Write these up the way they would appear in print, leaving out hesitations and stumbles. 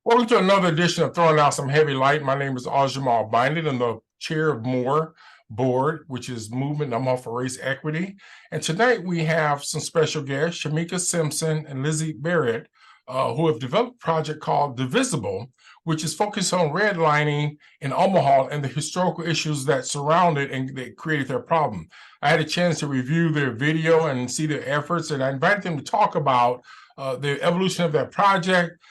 Welcome to another edition of Throwing Out Some Heavy Light. My name is Jamal Binded. I'm the chair of MORE board, which is Movement Omaha for Race Equity. And tonight we have some special guests, Schmeeka Simpson and Lizzy Barrett, who have developed a project called Divisible, which is focused on redlining in Omaha and the historical issues that surround it and that created their problem. I had a chance to review their video and see their efforts, and I invited them to talk about the evolution of that project,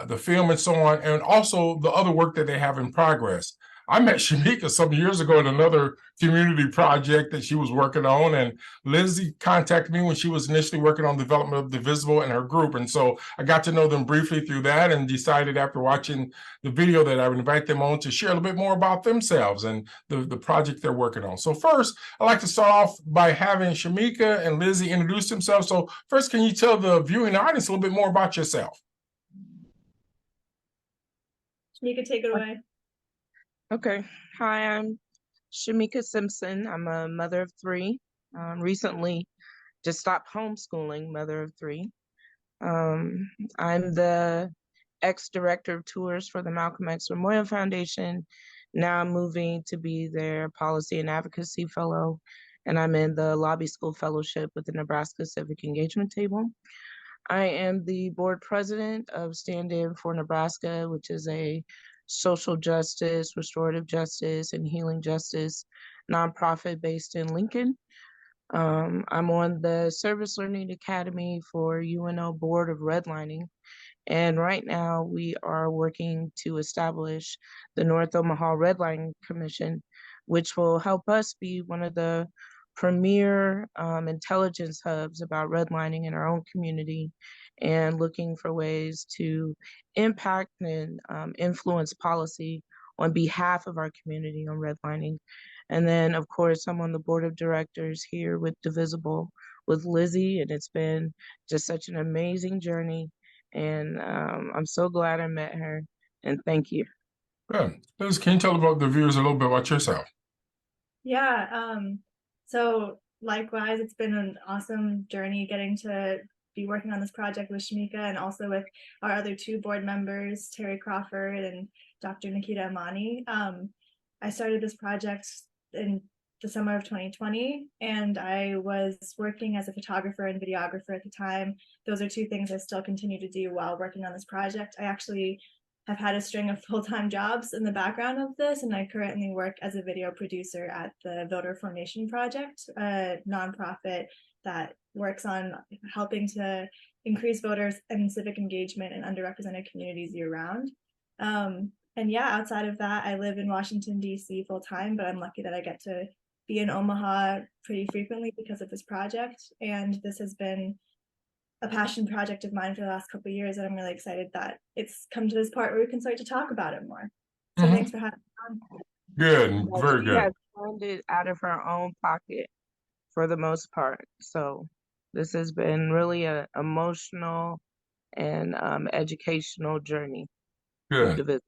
the film and so on, and also the other work that they have in progress. I met Schmeeka some years ago in another community project that she was working on, and Lizzy contacted me when she was initially working on the development of Divisible and her group. And so I got to know them briefly through that and decided after watching the video that I would invite them on to share a little bit more about themselves and the project they're working on. So first, I'd like to start off by having Schmeeka and Lizzy introduce themselves. So first, can you tell the viewing audience a little bit more about yourself? Schmeeka, take it away. Okay. Hi, I'm Schmeeka Simpson. I'm a mother of three. Recently just stopped homeschooling, mother of three. I'm the ex-director of tours for the Malcolm X Memorial Foundation. Now I'm moving to be their policy and advocacy fellow, and I'm in the lobby school fellowship with the Nebraska Civic Engagement Table. I am the board president of Stand In for Nebraska, which is a social justice, restorative justice, and healing justice nonprofit based in Lincoln. I'm on the Service Learning Academy for UNO Board of Redlining. And right now we are working to establish the North Omaha Redlining Commission, which will help us be one of the premier intelligence hubs about redlining in our own community and looking for ways to impact and influence policy on behalf of our community on redlining. And then, of course, I'm on the board of directors here with Divisible with Lizzy, and it's been just such an amazing journey. And I'm so glad I met her, and thank you. Good. Liz, can you tell about the viewers a little bit about yourself? Yeah, so likewise, it's been an awesome journey getting to be working on this project with Schmeeka and also with our other two board members, Terry Crawford and Dr. Nikita Amani. I started this project in the summer of 2020, and I was working as a photographer and videographer at the time. Those are two things I still continue to do while working on this project. I actually have had a string of full-time jobs in the background of this, and I currently work as a video producer at the Voter Formation Project, a nonprofit that works on helping to increase voters and civic engagement in underrepresented communities year-round. And yeah, outside of that, I live in Washington, D.C. full-time, but I'm lucky that I get to be in Omaha pretty frequently because of this project. And this has been a passion project of mine for the last couple of years, and I'm really excited that it's come to this part where we can start to talk about it more. So thanks for having me on. Good, very She good. has funded out of her own pocket for the most part. So this has been really an emotional and educational journey with Good. Divisible.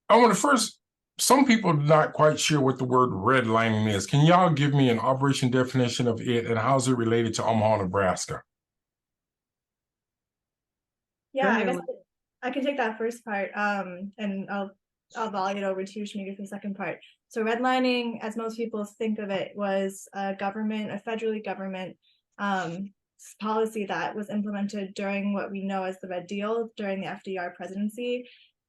I want to first, some people are not quite sure what the word redlining is. Can y'all give me an operation definition of it and how's it related to Omaha, Nebraska? Yeah, I guess I can take that first part, and I'll volley it over to Schmeeka for the second part. So redlining, as most people think of it, was a federally government policy that was implemented during what we know as the Red Deal during the FDR presidency.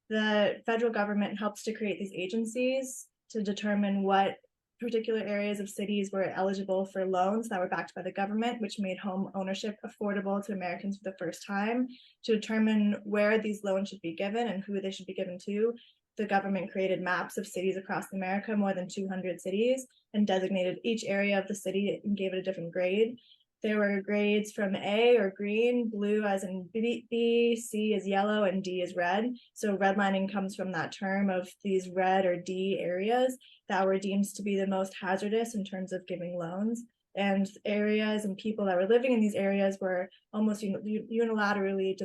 The federal government helps to create these agencies to determine what particular areas of cities were eligible for loans that were backed by the government, which made home ownership affordable to Americans for the first time. To determine where these loans should be given and who they should be given to, the government created maps of cities across America, more than 200 cities, and designated each area of the city and gave it a different grade. There were grades from A or green, blue as in B, C is yellow, and D is red. So redlining comes from that term of these red or D areas that were deemed to be the most hazardous in terms of giving loans. And areas and people that were living in these areas were almost unilaterally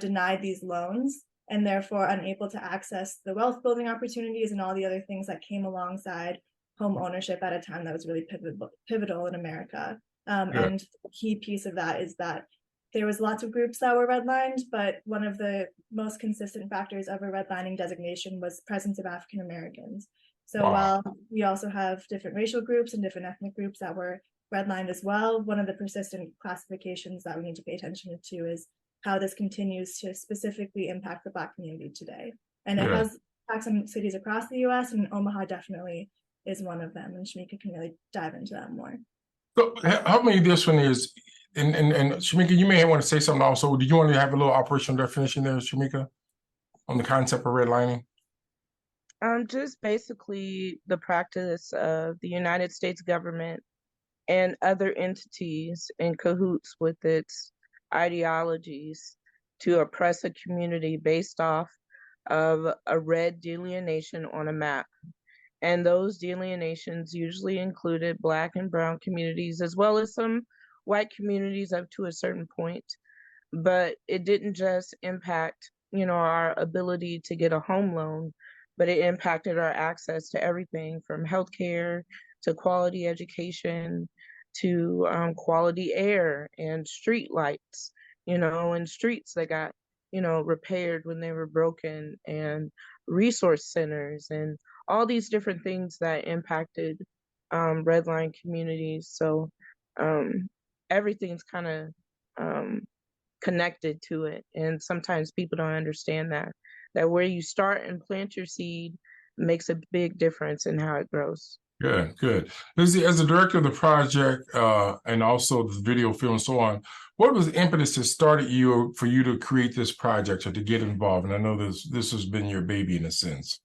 denied these loans, and therefore unable to access the wealth building opportunities and all the other things that came alongside home ownership at a time that was really pivotal in America. And the key piece of that is that there was lots of groups that were redlined, but one of the most consistent factors of a redlining designation was presence of African Americans. So Wow. while we also have different racial groups and different ethnic groups that were redlined as well, one of the persistent classifications that we need to pay attention to is how this continues to specifically impact the Black community today. And it has impacts on cities across the US, and Omaha definitely is one of them. And Schmeeka can really dive into that more. So help me, this one is, and Schmeeka, you may want to say something also. Do you want to have a little operational definition there, Schmeeka, on the concept of redlining? Just basically the practice of the United States government and other entities in cahoots with its ideologies to oppress a community based off of a red delineation on a map. And those delineations usually included Black and brown communities, as well as some white communities up to a certain point. But it didn't just impact, our ability to get a home loan, but it impacted our access to everything from healthcare to quality education to quality air and street lights, and streets that got, repaired when they were broken, and resource centers and all these different things that impacted redline communities. So everything's kind of connected to it. And sometimes people don't understand that where you start and plant your seed makes a big difference in how it grows. Good, good. Lizzy, as the director of the project and also the video film and so on, what was the impetus that started you for you to create this project or to get involved? And I know this has been your baby in a sense.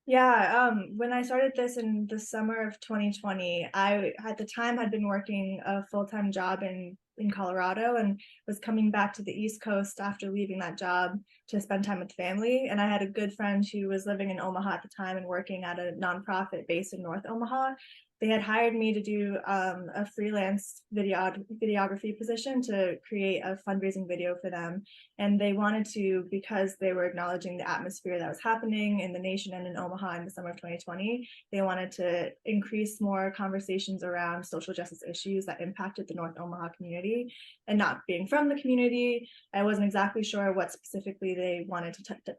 Yeah, when I started this in the summer of 2020, I at the time had been working a full-time job in Colorado and was coming back to the East Coast after leaving that job to spend time with family. And I had a good friend who was living in Omaha at the time and working at a nonprofit based in North Omaha. They had hired me to do a freelance videography position to create a fundraising video for them. And they wanted to, because they were acknowledging the atmosphere that was happening in the nation and in Omaha in the summer of 2020, they wanted to increase more conversations around social justice issues that impacted the North Omaha community. And not being from the community, I wasn't exactly sure what specifically they wanted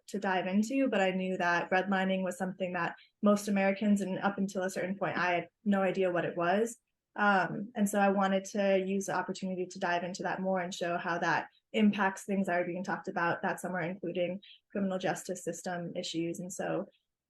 to dive into, but I knew that redlining was something that most Americans, and up until a certain point, I had no idea what it was. And so I wanted to use the opportunity to dive into that more and show how that impacts things that are being talked about that summer, including criminal justice system issues. And so,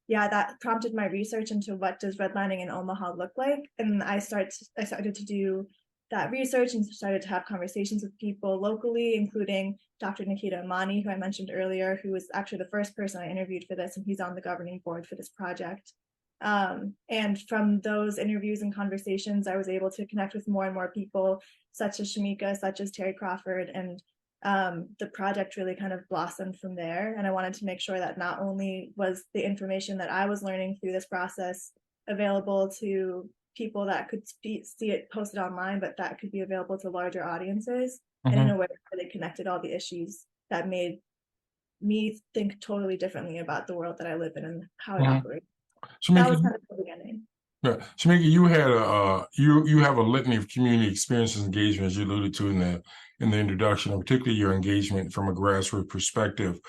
yeah, that prompted my research into what does redlining in Omaha look like. And I started to do that research and started to have conversations with people locally, including Dr. Nikita Amani, who I mentioned earlier, who was actually the first person I interviewed for this, and he's on the governing board for this project. And from those interviews and conversations, I was able to connect with more and more people, such as Schmeeka, such as Terry Crawford, and the project really kind of blossomed from there. And I wanted to make sure that not only was the information that I was learning through this process available to people that could see it posted online, but that could be available to larger audiences, and in a way where they connected all the issues that made me think totally differently about the world that I live in and how it operates. Schmeeka, that was kind of the beginning. Yeah, Schmeeka, you had you have a litany of community experiences, engagements you alluded to in the introduction, and particularly your engagement from a grassroots perspective.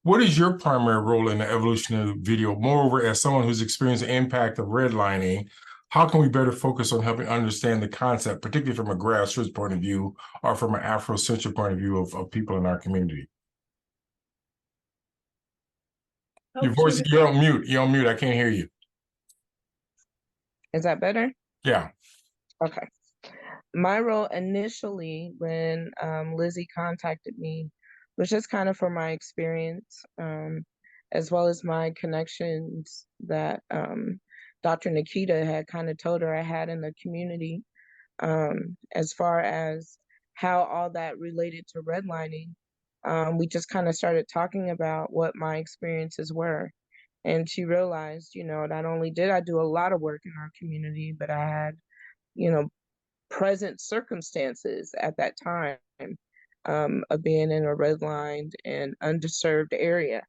What is your primary role in the evolution of video? Moreover, as someone who's experienced the impact of redlining, how can we better focus on helping understand the concept, particularly from a grassroots point of view or from an Afrocentric point of view of people in our community? Oh, Your voice, you're on mute. You're on mute. I can't hear you. Is that better? Yeah. Okay. My role initially when Lizzy contacted me was just kind of for my experience, as well as my connections that Dr. Nikita had kind of told her I had in the community, as far as how all that related to redlining. We just kind of started talking about what my experiences were. And she realized, not only did I do a lot of work in our community, but I had, present circumstances at that time of being in a redlined and underserved area.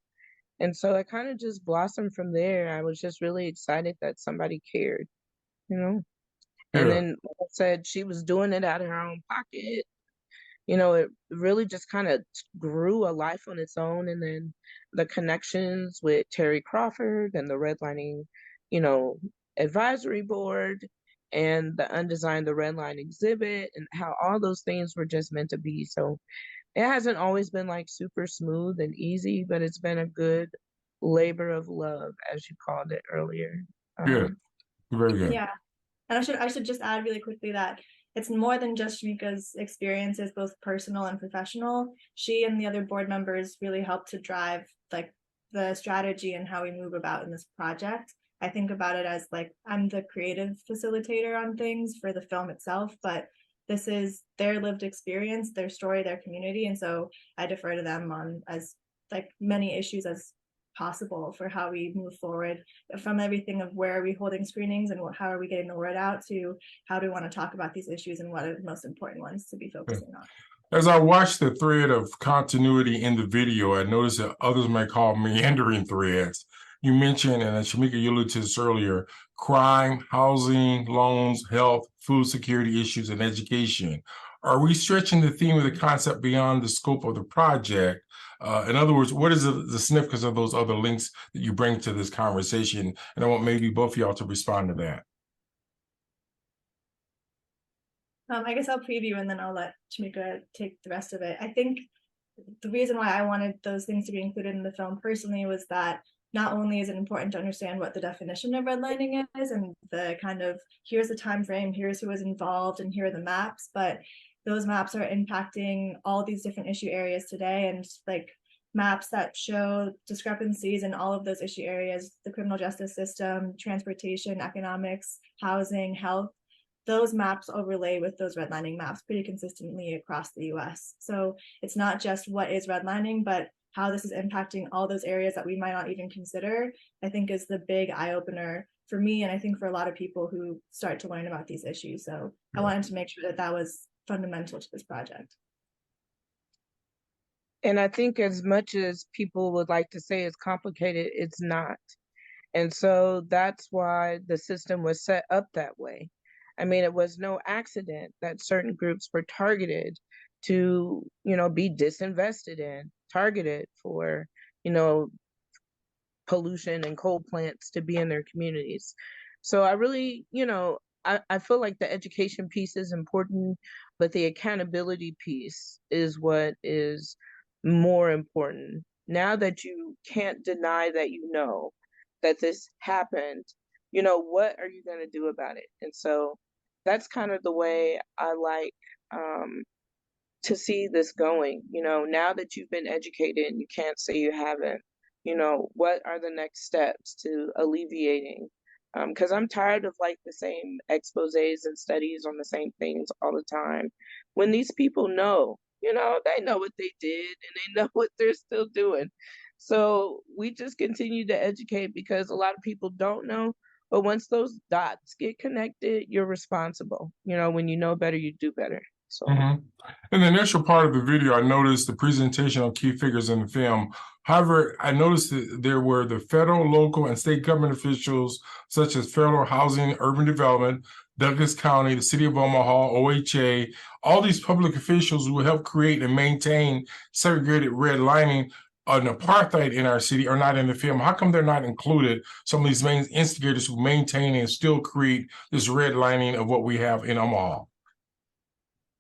And so it kind of just blossomed from there. I was just really excited that somebody cared, And then, like I said, she was doing it out of her own pocket. it really just kind of grew a life on its own. And then the connections with Terry Crawford and the Redlining, you know, advisory board and the Undesigned the Redline exhibit and how all those things were just meant to be. So it hasn't always been like super smooth and easy, but it's been a good labor of love, as you called it earlier. Good. Very good. Yeah. And I should just add really quickly that it's more than just Schmeeka's experiences, both personal and professional. She and the other board members really helped to drive like the strategy and how we move about in this project. I think about it as like I'm the creative facilitator on things for the film itself, but this is their lived experience, their story, their community. And so I defer to them on as like many issues as possible for how we move forward, from everything of where are we holding screenings and how are we getting the word out to how do we want to talk about these issues and what are the most important ones to be focusing on. As I watched the thread of continuity in the video, I noticed that others may call meandering threads. You mentioned, and Schmeeka, you alluded to this earlier, crime, housing, loans, health, food security issues, and education. Are we stretching the theme of the concept beyond the scope of the project? In other words, what is the significance of those other links that you bring to this conversation? And I want maybe both of y'all to respond to that. I guess I'll preview and then I'll let Schmeeka take the rest of it. I think the reason why I wanted those things to be included in the film personally was that not only is it important to understand what the definition of redlining is and the kind of here's the time frame, here's who was involved, and here are the maps, but those maps are impacting all these different issue areas today, and like maps that show discrepancies in all of those issue areas, the criminal justice system, transportation, economics, housing, health. Those maps overlay with those redlining maps pretty consistently across the US. So it's not just what is redlining, but how this is impacting all those areas that we might not even consider, I think is the big eye-opener for me, and I think for a lot of people who start to learn about these issues. So I wanted to make sure that that was fundamental to this project. And I think as much as people would like to say it's complicated, it's not. And so that's why the system was set up that way. I mean, it was no accident that certain groups were targeted to, be disinvested in, targeted for, pollution and coal plants to be in their communities. So I really, I feel like the education piece is important, but the accountability piece is what is more important. Now that you can't deny that that this happened, what are you going to do about it? And so that's kind of the way I like to see this going. Now that you've been educated and you can't say you haven't, what are the next steps to alleviating? Because I'm tired of like the same exposés and studies on the same things all the time. When these people know, they know what they did and they know what they're still doing. So we just continue to educate because a lot of people don't know. But once those dots get connected, you're responsible. When you know better, you do better. So. In the initial part of the video, I noticed the presentation of key figures in the film. However, I noticed that there were the federal, local, and state government officials, such as Federal Housing, Urban Development, Douglas County, the City of Omaha, OHA, all these public officials who help create and maintain segregated redlining and apartheid in our city are not in the film. How come they're not included? Some of these main instigators who maintain and still create this redlining of what we have in Omaha.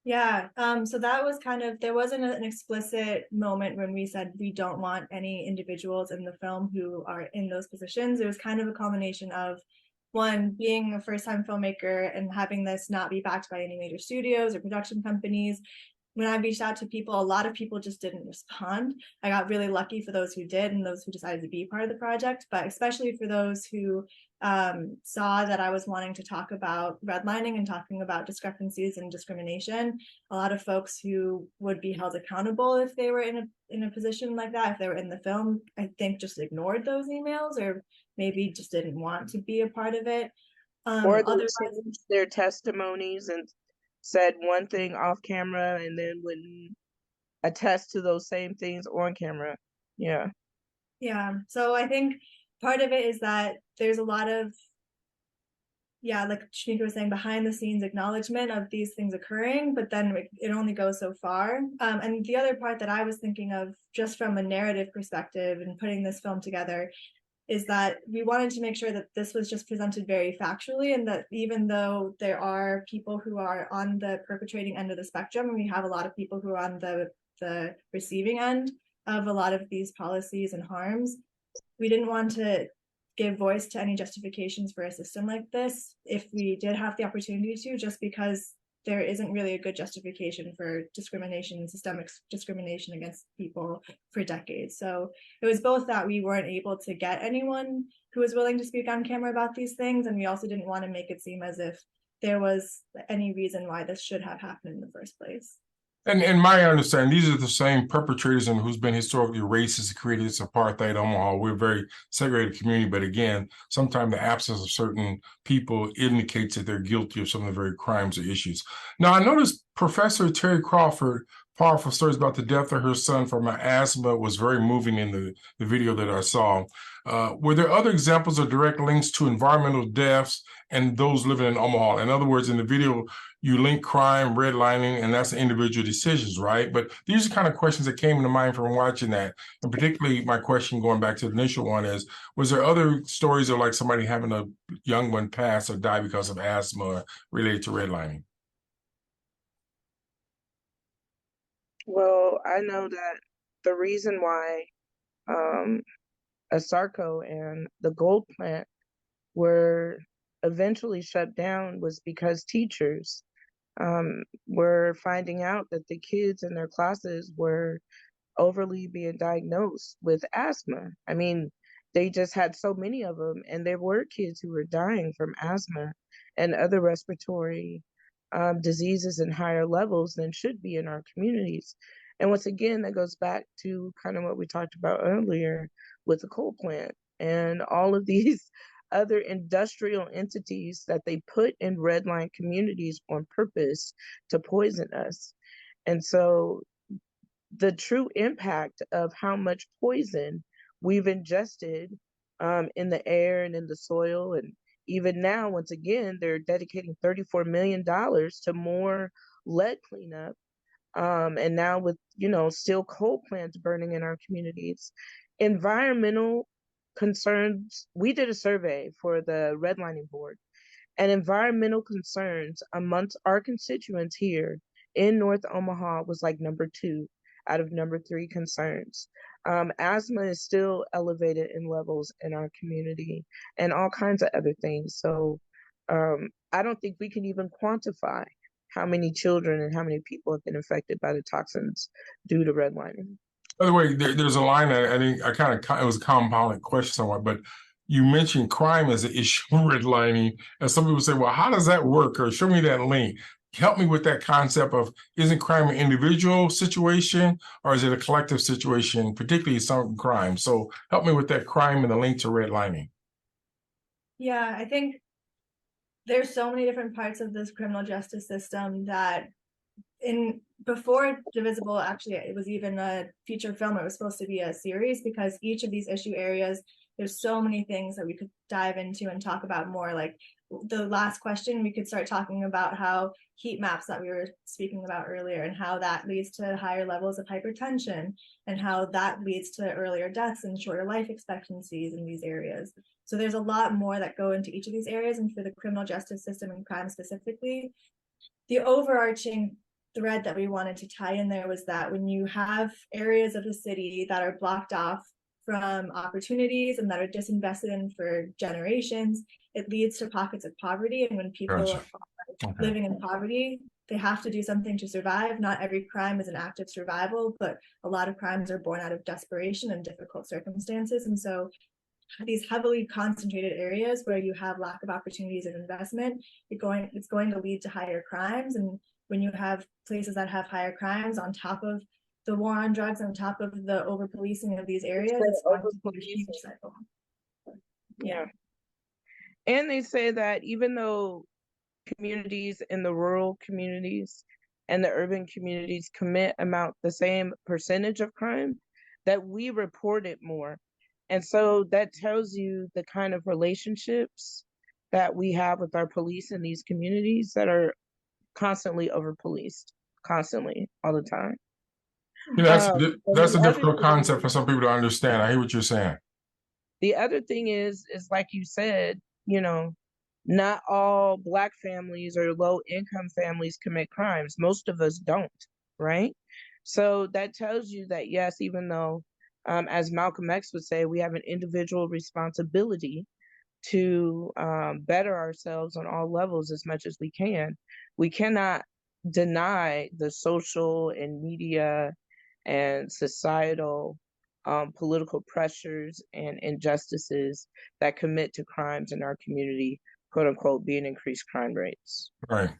Yeah, so that was there wasn't an explicit moment when we said we don't want any individuals in the film who are in those positions. It was kind of a combination of, one, being a first-time filmmaker and having this not be backed by any major studios or production companies. When I reached out to people, a lot of people just didn't respond. I got really lucky for those who did and those who decided to be part of the project, but especially for those who saw that I was wanting to talk about redlining and talking about discrepancies and discrimination. A lot of folks who would be held accountable if they were in a position like that, if they were in the film, I think just ignored those emails or maybe just didn't want to be a part of it. Or they changed their testimonies and said one thing off camera and then wouldn't attest to those same things on camera. Yeah. Yeah. So I think part of it is that there's a lot of yeah, like Schmeeka was saying, behind the scenes acknowledgement of these things occurring, but then it only goes so far. And the other part that I was thinking of, just from a narrative perspective and putting this film together, is that we wanted to make sure that this was just presented very factually, and that even though there are people who are on the perpetrating end of the spectrum, and we have a lot of people who are on the receiving end of a lot of these policies and harms, we didn't want to give voice to any justifications for a system like this if we did have the opportunity to, just because there isn't really a good justification for discrimination, systemic discrimination against people for decades. So it was both that we weren't able to get anyone who was willing to speak on camera about these things, and we also didn't want to make it seem as if there was any reason why this should have happened in the first place. And in my understanding, these are the same perpetrators and who's been historically racist, created this apartheid Omaha. We're a very segregated community, but again, sometimes the absence of certain people indicates that they're guilty of some of the very crimes or issues. Now, I noticed Professor Terry Crawford, powerful stories about the death of her son from asthma, was very moving in the video that I saw. Were there other examples of direct links to environmental deaths and those living in Omaha? In other words, in the video, you link crime, redlining, and that's individual decisions, right? But these are kind of questions that came to mind from watching that. And particularly my question going back to the initial one is, was there other stories of like somebody having a young one pass or die because of asthma related to redlining? Well, I know that the reason why Asarco and the gold plant were eventually shut down was because teachers were finding out that the kids in their classes were overly being diagnosed with asthma. I mean, they just had so many of them, and there were kids who were dying from asthma and other respiratory diseases in higher levels than should be in our communities. And once again, that goes back to kind of what we talked about earlier with the coal plant and all of these other industrial entities that they put in redline communities on purpose to poison us. And so the true impact of how much poison we've ingested in the air and in the soil, and even now, once again, they're dedicating $34 million to more lead cleanup. And now with, still coal plants burning in our communities, environmental concerns. We did a survey for the Redlining Board, and environmental concerns amongst our constituents here in North Omaha was like number 2 out of number 3 concerns. Asthma is still elevated in levels in our community and all kinds of other things. So I don't think we can even quantify how many children and how many people have been affected by the toxins due to redlining. By the way, there's a line that I think it was a compounded question somewhat, but you mentioned crime as an issue with redlining, and some people say, well, how does that work? Or show me that link. Help me with that concept of, isn't crime an individual situation or is it a collective situation, particularly some crime? So help me with that crime and the link to redlining. Yeah, I think there's so many different parts of this criminal justice system that before Divisible, actually, it was even a feature film. It was supposed to be a series, because each of these issue areas, there's so many things that we could dive into and talk about more. Like the last question, we could start talking about how heat maps that we were speaking about earlier, and how that leads to higher levels of hypertension, and how that leads to earlier deaths and shorter life expectancies in these areas. So there's a lot more that go into each of these areas. And for the criminal justice system and crime specifically, the overarching thread that we wanted to tie in there was that when you have areas of the city that are blocked off from opportunities and that are disinvested in for generations, it leads to pockets of poverty. And when people are living in poverty, they have to do something to survive. Not every crime is an act of survival, but a lot of crimes are born out of desperation and difficult circumstances. And so these heavily concentrated areas where you have lack of opportunities of investment, it's going to lead to higher crimes. And when you have places that have higher crimes on top of the war on drugs, on top of the over policing of these areas, it's going to be a huge cycle. Yeah. And they say that even though communities in the rural communities and the urban communities commit the same percentage of crime, that we report it more. And so that tells you the kind of relationships that we have with our police in these communities that are constantly over policed, constantly, all the time. That's And that's the a other difficult thing concept for some people to understand. I hear what you're saying. The other thing is like you said, not all Black families or low income families commit crimes. Most of us don't, right? So that tells you that, yes, even though, as Malcolm X would say, we have an individual responsibility to better ourselves on all levels as much as we can. We cannot deny the social and media and societal political pressures and injustices that commit to crimes in our community, quote unquote, being increased crime rates. Right.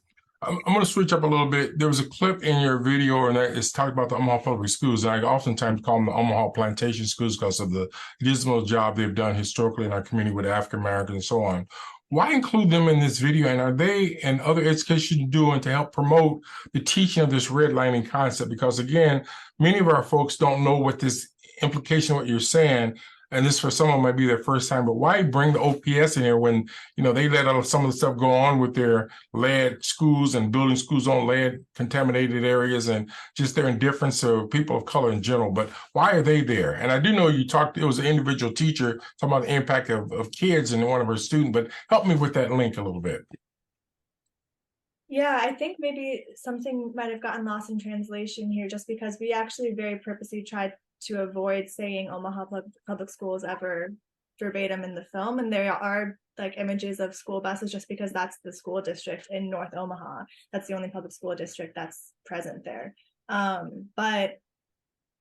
I'm going to switch up a little bit. There was a clip in your video, and it's talked about the Omaha public schools. And I oftentimes call them the Omaha plantation schools because of the dismal job they've done historically in our community with African Americans and so on. Why include them in this video? And are they and other education doing to help promote the teaching of this redlining concept? Because again, many of our folks don't know what this implication, what you're saying, and this for someone might be their first time, but why bring the OPS in here when, they let some of the stuff go on with their lead schools and building schools on lead contaminated areas and just their indifference to people of color in general. But why are they there? And I do know you talked, it was an individual teacher talking about the impact of kids and one of her students, but help me with that link a little bit. Yeah, I think maybe something might have gotten lost in translation here, just because we actually very purposely tried to avoid saying Omaha public schools ever verbatim in the film. And there are like images of school buses just because that's the school district in North Omaha. That's the only public school district that's present there. But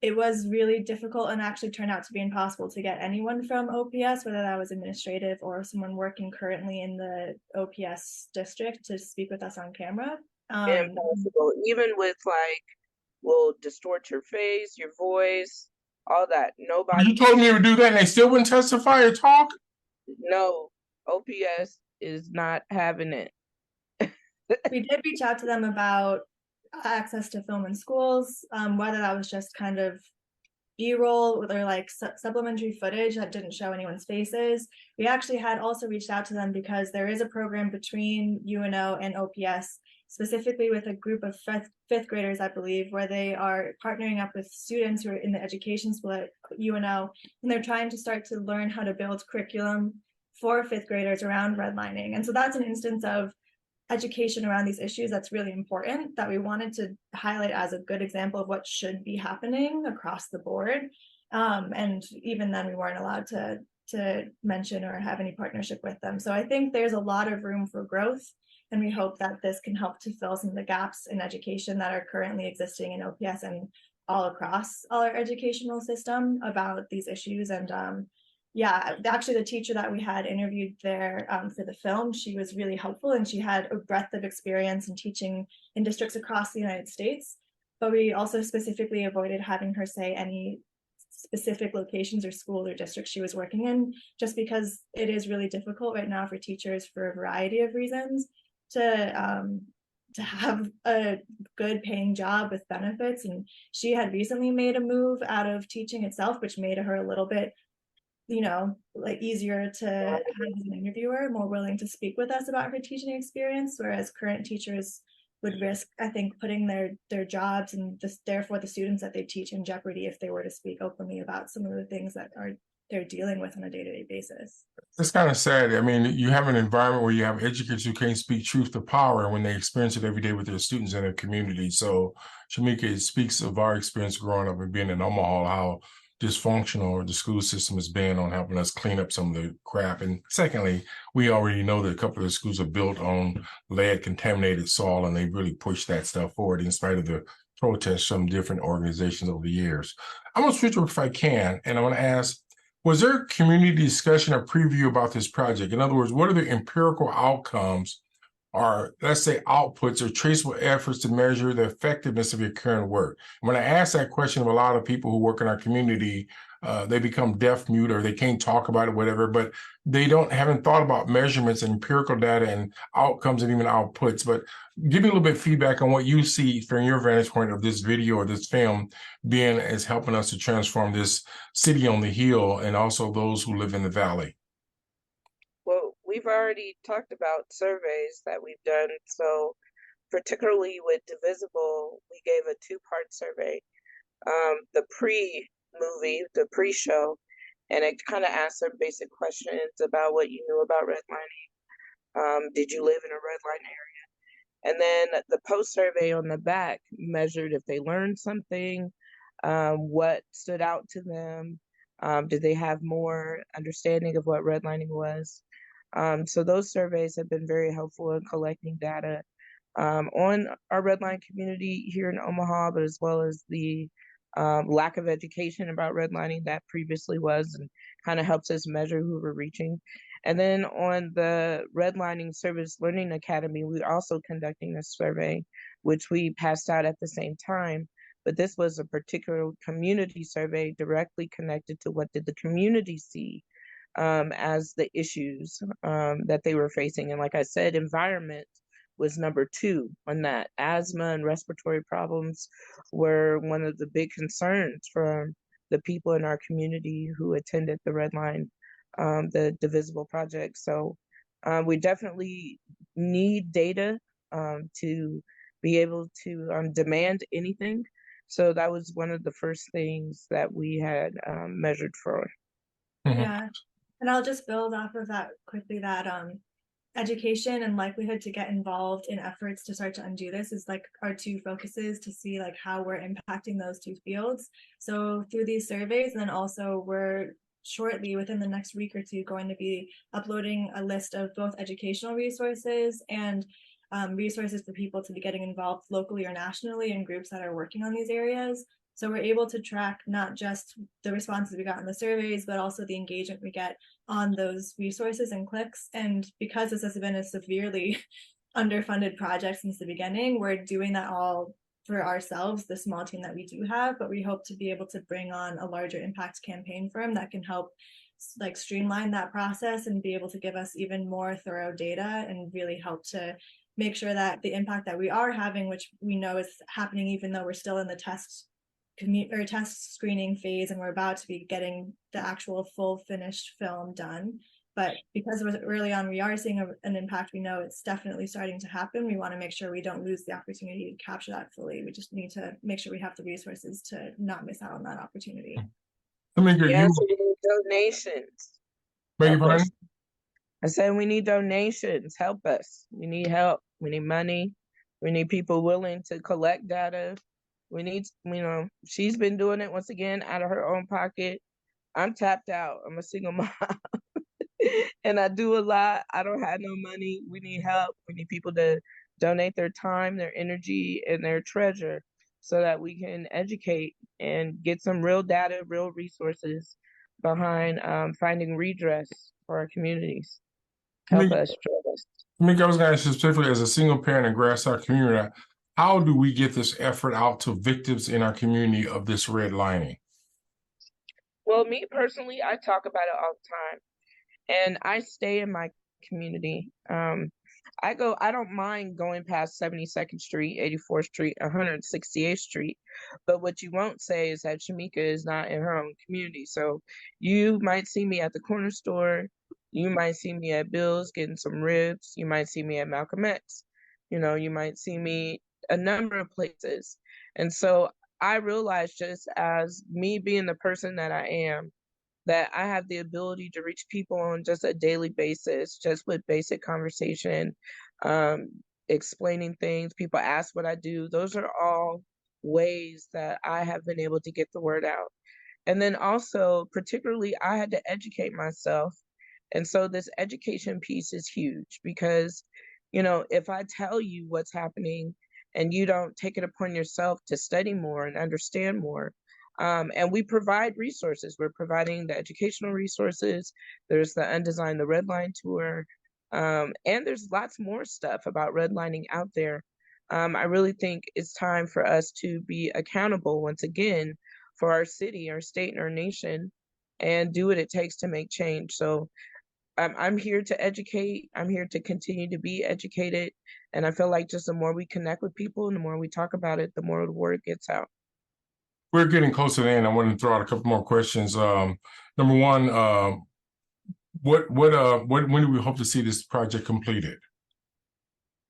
it was really difficult and actually turned out to be impossible to get anyone from OPS, whether that was administrative or someone working currently in the OPS district, to speak with us on camera. Impossible, even with will distort your face, your voice, all that. Nobody. You told me to do that and they still wouldn't testify or talk? No, OPS is not having it. We did reach out to them about access to film in schools, whether that was just kind of B-roll or like supplementary footage that didn't show anyone's faces. We actually had also reached out to them because there is a program between UNO and OPS, specifically with a group of fifth graders, I believe, where they are partnering up with students who are in the education school at UNO, and they're trying to start to learn how to build curriculum for fifth graders around redlining. And so that's an instance of education around these issues that's really important, that we wanted to highlight as a good example of what should be happening across the board. And even then we weren't allowed to mention or have any partnership with them. So I think there's a lot of room for growth, and we hope that this can help to fill some of the gaps in education that are currently existing in OPS and all across our educational system about these issues. And yeah, actually the teacher that we had interviewed there for the film, she was really helpful, and she had a breadth of experience in teaching in districts across the United States. But we also specifically avoided having her say any specific locations or schools or districts she was working in, just because it is really difficult right now for teachers, for a variety of reasons, to have a good paying job with benefits. And she had recently made a move out of teaching itself, which made her a little bit like easier to have as an interviewer, more willing to speak with us about her teaching experience, whereas current teachers would risk, I think, putting their jobs and therefore the students that they teach in jeopardy if they were to speak openly about some of the things that they're dealing with on a day-to-day basis. It's kind of sad. I mean, you have an environment where you have educators who can't speak truth to power when they experience it every day with their students in their community. So Schmeeka, it speaks of our experience growing up and being in Omaha, how dysfunctional the school system has been on helping us clean up some of the crap. And secondly, we already know that a couple of the schools are built on lead contaminated soil, and they really pushed that stuff forward in spite of the protests from different organizations over the years. I'm going to switch over if I can, and I want to ask, was there community discussion or preview about this project? In other words, what are the empirical outcomes or, let's say, outputs or traceable efforts to measure the effectiveness of your current work? When I ask that question of a lot of people who work in our community, they become deaf mute or they can't talk about it, whatever, but they haven't thought about measurements and empirical data and outcomes and even outputs. But give me a little bit of feedback on what you see from your vantage point of this video or this film being as helping us to transform this city on the hill and also those who live in the valley. Well, we've already talked about surveys that we've done. So particularly with Divisible, we gave a two-part survey. The pre-movie, the pre-show, and it kind of asked some basic questions about what you knew about redlining. Did you live in a red line area? And then the post survey on the back measured if they learned something, what stood out to them, did they have more understanding of what redlining was. So those surveys have been very helpful in collecting data on our redline community here in Omaha, but as well as the lack of education about redlining that previously was, and kind of helps us measure who we're reaching. And then on the Redlining Service Learning Academy, we're also conducting a survey, which we passed out at the same time. But this was a particular community survey directly connected to what did the community see as the issues that they were facing. And like I said, environment was number 2 on that. Asthma and respiratory problems were one of the big concerns from the people in our community who attended the Redline, the Divisible project. So we definitely need data to be able to demand anything. So that was one of the first things that we had measured for. Yeah, and I'll just build off of that quickly, that education and likelihood to get involved in efforts to start to undo this is like our 2 focuses, to see like how we're impacting those 2 fields. So through these surveys, and then also we're shortly within the next week or 2 going to be uploading a list of both educational resources and resources for people to be getting involved locally or nationally in groups that are working on these areas. So we're able to track not just the responses we got in the surveys, but also the engagement we get on those resources and clicks. And because this has been a severely underfunded project since the beginning, we're doing that all for ourselves, the small team that we do have, but we hope to be able to bring on a larger impact campaign firm that can help like streamline that process and be able to give us even more thorough data and really help to make sure that the impact that we are having, which we know is happening even though we're still in the test screening phase and we're about to be getting the actual full finished film done. But because it was early on, we are seeing an impact. We know it's definitely starting to happen. We want to make sure we don't lose the opportunity to capture that fully. We just need to make sure we have the resources to not miss out on that opportunity. Yes, we need donations. I said we need donations. Help us. We need help. We need money. We need people willing to collect data. We need, she's been doing it once again out of her own pocket. I'm tapped out. I'm a single mom and I do a lot. I don't have no money. We need help. We need people to donate their time, their energy, and their treasure so that we can educate and get some real data, real resources behind finding redress for our communities. Help us. I was going to ask you specifically, as a single parent in Grass Valley community, how do we get this effort out to victims in our community of this redlining? Well, me personally, I talk about it all the time, and I stay in my community. I don't mind going past 72nd Street, 84th Street, 168th Street, but what you won't say is that Schmeeka is not in her own community. So you might see me at the corner store, you might see me at Bill's getting some ribs, you might see me at Malcolm X, you might see me a number of places. And so I realized, just as me being the person that I am, that I have the ability to reach people on just a daily basis, just with basic conversation, explaining things. People ask what I do. Those are all ways that I have been able to get the word out. And then also, particularly, I had to educate myself. And so this education piece is huge because, if I tell you what's happening and you don't take it upon yourself to study more and understand more, and we provide resources. We're providing the educational resources. There's the Undesign the Redline tour. And there's lots more stuff about redlining out there. I really think it's time for us to be accountable once again for our city, our state, and our nation, and do what it takes to make change. So I'm here to educate. I'm here to continue to be educated. And I feel like just the more we connect with people and the more we talk about it, the more the word gets out. We're getting close to the end. I want to throw out a couple more questions. Number one, when do we hope to see this project completed?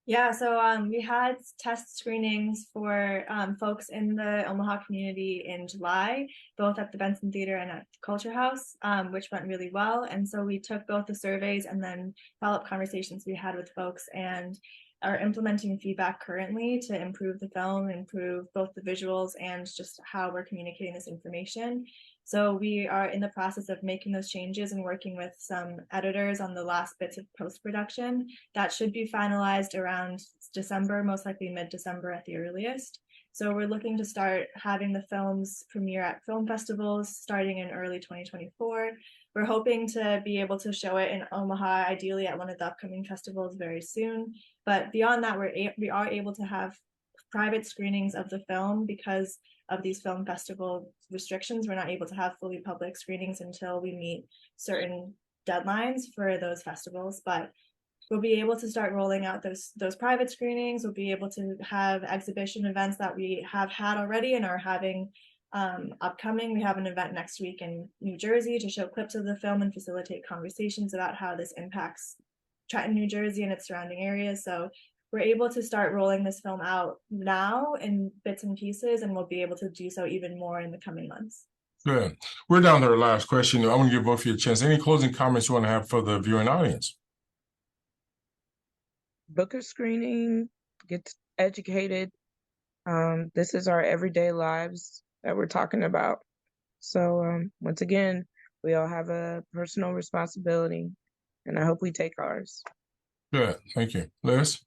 Yeah, so we had test screenings for folks in the Omaha community in July, both at the Benson Theater and at Culture House, which went really well. And so we took both the surveys and then follow-up conversations we had with folks and are implementing feedback currently to improve the film, improve both the visuals and just how we're communicating this information. So we are in the process of making those changes and working with some editors on the last bits of post-production. That should be finalized around December, most likely mid-December at the earliest. So we're looking to start having the films premiere at film festivals starting in early 2024. We're hoping to be able to show it in Omaha, ideally at one of the upcoming festivals very soon. But beyond that, we are able to have private screenings of the film because of these film festival restrictions. We're not able to have fully public screenings until we meet certain deadlines for those festivals, but we'll be able to start rolling out those private screenings. We'll be able to have exhibition events that we have had already and are having upcoming. We have an event next week in New Jersey to show clips of the film and facilitate conversations about how this impacts Trenton, New Jersey and its surrounding areas. So we're able to start rolling this film out now in bits and pieces, and we'll be able to do so even more in the coming months. Good. We're down to our last question. I want to give both of you a chance. Any closing comments you want to have for the viewing audience? Book a screening, get educated. This is our everyday lives that we're talking about. So once again, we all have a personal responsibility, and I hope we take ours. Good. Thank you. Liz?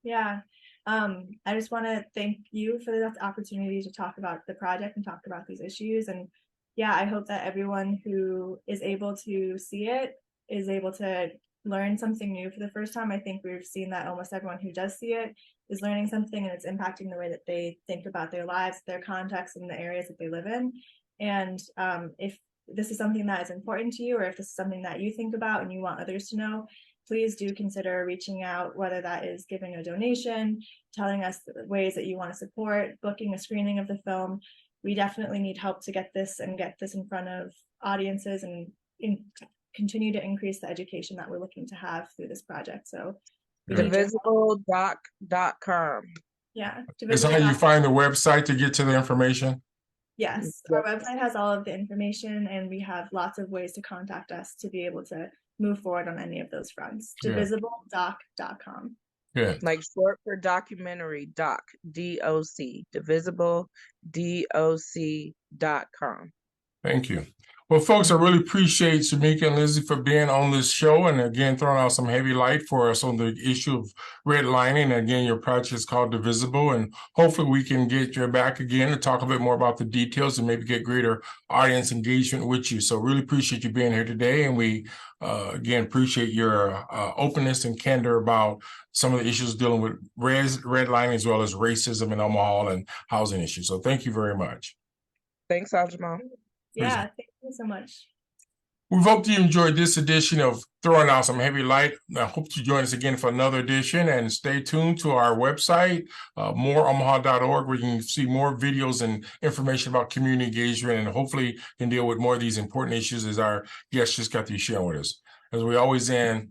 Yeah. I just want to thank you for the opportunity to talk about the project and talk about these issues. And yeah, I hope that everyone who is able to see it is able to learn something new for the first time. I think we've seen that almost everyone who does see it is learning something, and it's impacting the way that they think about their lives, their context, and the areas that they live in. And if this is something that is important to you, or if this is something that you think about and you want others to know, please do consider reaching out, whether that is giving a donation, telling us ways that you want to support, booking a screening of the film. We definitely need help to get this in front of audiences and continue to increase the education that we're looking to have through this project. So Divisibledoc.com. Yeah. Is that how you find the website to get to the information? Yes, our website has all of the information, and we have lots of ways to contact us to be able to move forward on any of those fronts. Divisibledoc.com. Good. Like short for documentary, doc, D-O-C, Divisible, D-O-C.com. Thank you. Well, folks, I really appreciate Schmeeka and Lizzy for being on this show and again throwing out some heavy light for us on the issue of redlining. Again, your project is called Divisible, and hopefully we can get you back again to talk a bit more about the details and maybe get greater audience engagement with you. So really appreciate you being here today, and we again appreciate your openness and candor about some of the issues dealing with redlining as well as racism in Omaha and housing issues. So thank you very much. Thanks, Aljamal. Yeah, thank you so much. We hope you enjoyed this edition of Throwing Out Some Heavy Light. I hope you join us again for another edition, and stay tuned to our website, moreomaha.org, where you can see more videos and information about community engagement, and hopefully can deal with more of these important issues as our guests just got to share with us. As we always end,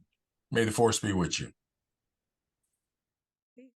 may the force be with you.